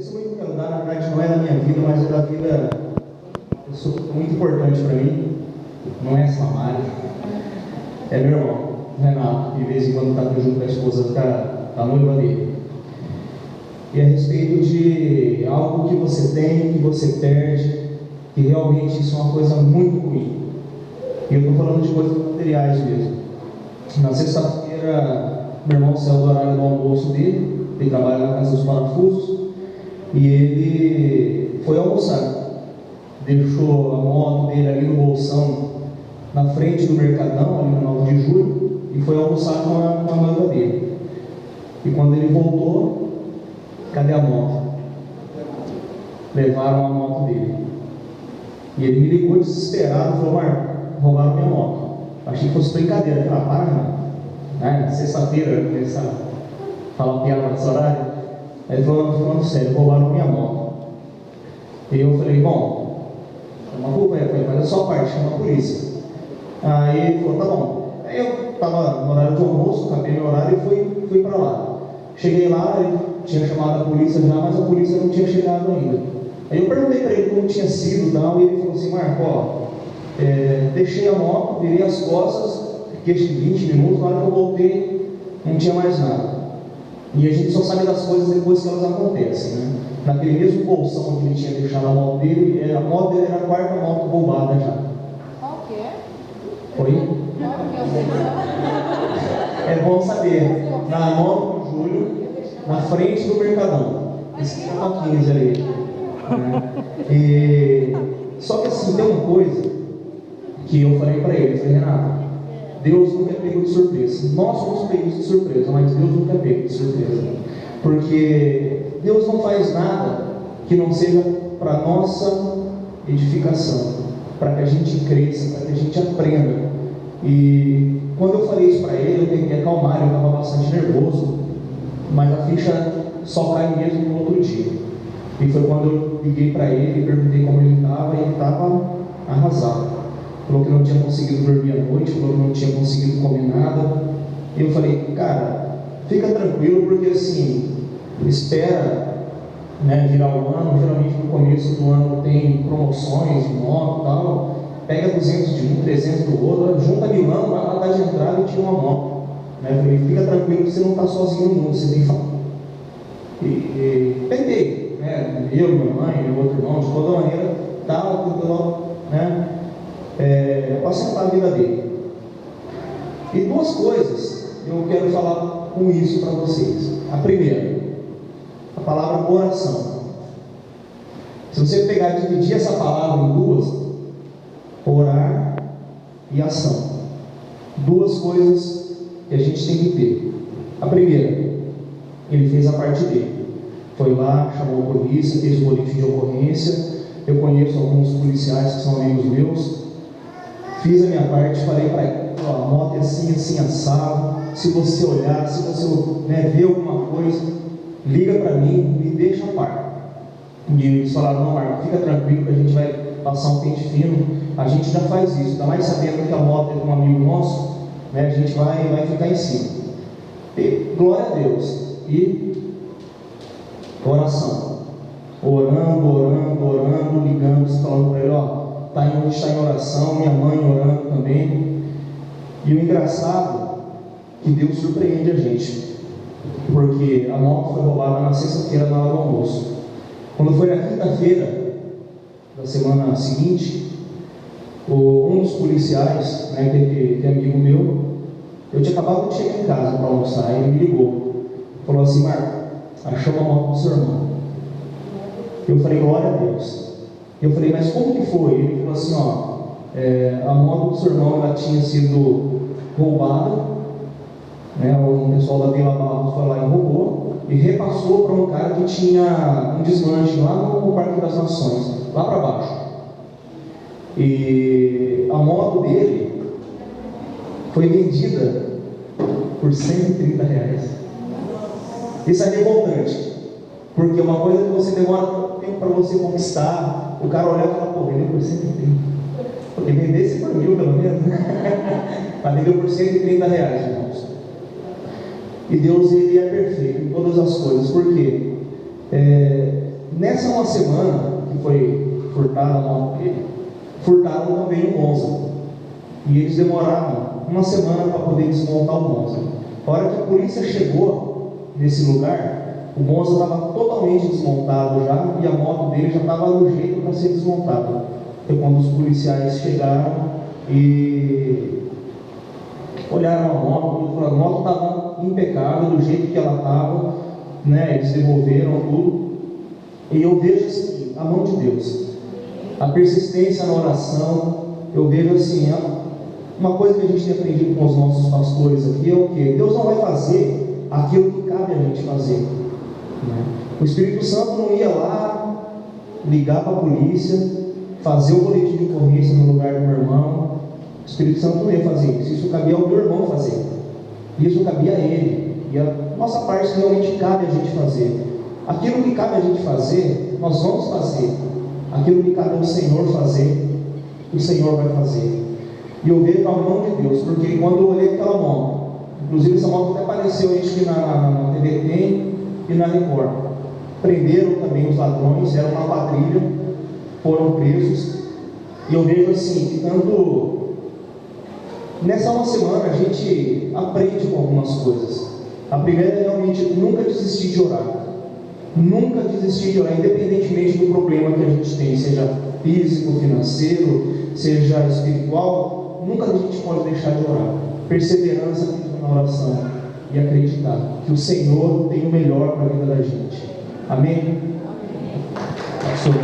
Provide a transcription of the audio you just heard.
Isso muito que eu dar, na verdade, não é da minha vida, mas é da vida muito importante para mim. Não é essa Mari, é meu irmão, Renato, que de vez em quando está junto com a esposa da noiva dele. E a respeito de algo que você tem, que você perde, que realmente isso é uma coisa muito ruim. E eu estou falando de coisas materiais mesmo. Na sexta-feira, meu irmão saiu do horário do almoço dele, ele trabalha na Casa dos Parafusos, e ele foi almoçar. Deixou a moto dele ali no bolsão, na frente do Mercadão, ali no 9 de julho, e foi almoçar com a noiva dele. E quando ele voltou, cadê a moto? Levaram a moto dele. E ele me ligou desesperado e falou: Marco, roubaram minha moto. Achei que fosse brincadeira. Eu falei: para, sexta-feira, começar a falar piada nesse horário. Aí ele falando sério: roubaram minha moto. E eu falei: bom, chama a rua, mas é só parte, chama a polícia. Aí ele falou: tá bom. Aí eu estava no horário de almoço, acabei meu horário e fui para lá. Cheguei lá, ele tinha chamado a polícia já, mas a polícia não tinha chegado ainda. Aí eu perguntei para ele como tinha sido e tal, e ele falou assim: Marco, deixei a moto, virei as costas, fiquei 20 minutos, na hora que eu voltei, não tinha mais nada. E a gente só sabe das coisas depois que elas acontecem, né? Naquele mesmo bolsão onde ele tinha deixado a moto dele, a moto dele era a quarta moto roubada já. Qual que é? Oi? Qual que é o seu? É bom saber. Na 9 de julho, na frente do Mercadão. Esse é uma 15 ali. Só que assim, tem uma coisa que eu falei para ele, falei: Renato, Deus nunca é pego de surpresa. Nós somos pegos de surpresa, mas Deus nunca é pego de surpresa. Porque Deus não faz nada que não seja para nossa edificação, para que a gente cresça, para que a gente aprenda. E quando eu falei isso para ele, eu tentei acalmar, eu estava bastante nervoso, mas a ficha só cai mesmo no outro dia. E foi quando eu liguei para ele e perguntei como ele estava, e ele estava arrasado. Falou que não tinha conseguido dormir à noite, falou que não tinha conseguido comer nada. E eu falei: cara, fica tranquilo, porque assim, espera, né, virar o ano. Geralmente no começo do ano tem promoções de moto e tal. Pega 200 de um, 300 do outro, junta milão, vai lá, dá de entrada e tira uma moto. Né? Eu falei: fica tranquilo que você não está sozinho no mundo, você tem família. E tentei, né? Eu, minha mãe, meu outro irmão, de toda maneira, estava tentando, né, apacentar a vida dele. E duas coisas eu quero falar com isso para vocês. A primeira, a palavra oração. Se você pegar e dividir essa palavra em duas, orar e ação. Duas coisas que a gente tem que ter. A primeira, ele fez a parte dele. Foi lá, chamou a polícia, fez o boletim de ocorrência. Eu conheço alguns policiais que são amigos meus. Fiz a minha parte, falei para ele: a moto é assim, assim, assado. Se você olhar, se você, né, ver alguma coisa, liga para mim, me deixa a par. E eles falaram: não, Marco, fica tranquilo que a gente vai passar um pente fino. A gente já faz isso, ainda mais sabendo que a moto é de um amigo nosso, né, a gente vai ficar em cima. E, glória a Deus. E oração. Orando, ligando, falando para ele: a gente está em oração, minha mãe orando também. E o engraçado é que Deus surpreende a gente, porque a moto foi roubada na sexta-feira na hora do almoço. Quando foi na quinta-feira da semana seguinte, um dos policiais, né, que é amigo meu, eu tinha acabado de chegar em casa para almoçar, e ele me ligou, falou assim: Marco, achou uma moto do seu irmão. Eu falei: glória a Deus. Eu falei: mas como que foi? Ele falou assim: a moto do seu irmão, ela tinha sido roubada, né, o pessoal da Vila Barros foi lá e roubou, e repassou para um cara que tinha um desmanche lá no Parque das Nações, lá para baixo. E a moto dele foi vendida por R$130. Isso é revoltante, porque uma coisa que você demora tempo para você conquistar, o cara olhar e falar: pô, vendeu por 130. Porque vendesse por 1.000 pelo menos, mas vendeu por R$130, irmãos. E Deus, ele é perfeito em todas as coisas. Por quê? nessa uma semana que foi furtada a moto dele, furtaram também o Monza. E eles demoraram uma semana para poder desmontar o Monza. A hora que a polícia chegou nesse lugar, o Monza estava totalmente desmontado já, e a moto dele já estava no jeito para ser desmontada. Foi quando os policiais chegaram e olharam a moto estava impecável, do jeito que ela estava, né? Eles devolveram tudo. E eu vejo assim, a mão de Deus, a persistência na oração. Eu vejo assim, uma coisa que a gente tem aprendido com os nossos pastores aqui é o que? Deus não vai fazer aquilo que cabe a gente fazer, né? O Espírito Santo não ia lá ligar para a polícia, fazer o boletim de ocorrência no lugar do meu irmão. O Espírito Santo não ia fazer isso. Isso cabia ao meu irmão fazer. Isso cabia a ele. E a nossa parte realmente cabe a gente fazer. Aquilo que cabe a gente fazer, nós vamos fazer. Aquilo que cabe ao Senhor fazer, o Senhor vai fazer. E eu vejo a mão de Deus, porque quando eu olhei aquela moto, inclusive essa moto até apareceu aqui na TVT e na Record. Prenderam também os ladrões, era uma quadrilha, foram presos. E eu vejo assim, que tanto nessa uma semana a gente aprende com algumas coisas. A primeira é realmente nunca desistir de orar. Nunca desistir de orar, independentemente do problema que a gente tem, seja físico, financeiro, seja espiritual. Nunca a gente pode deixar de orar. Perseverança na oração e acreditar que o Senhor tem o melhor para a vida da gente. Amém? Amém.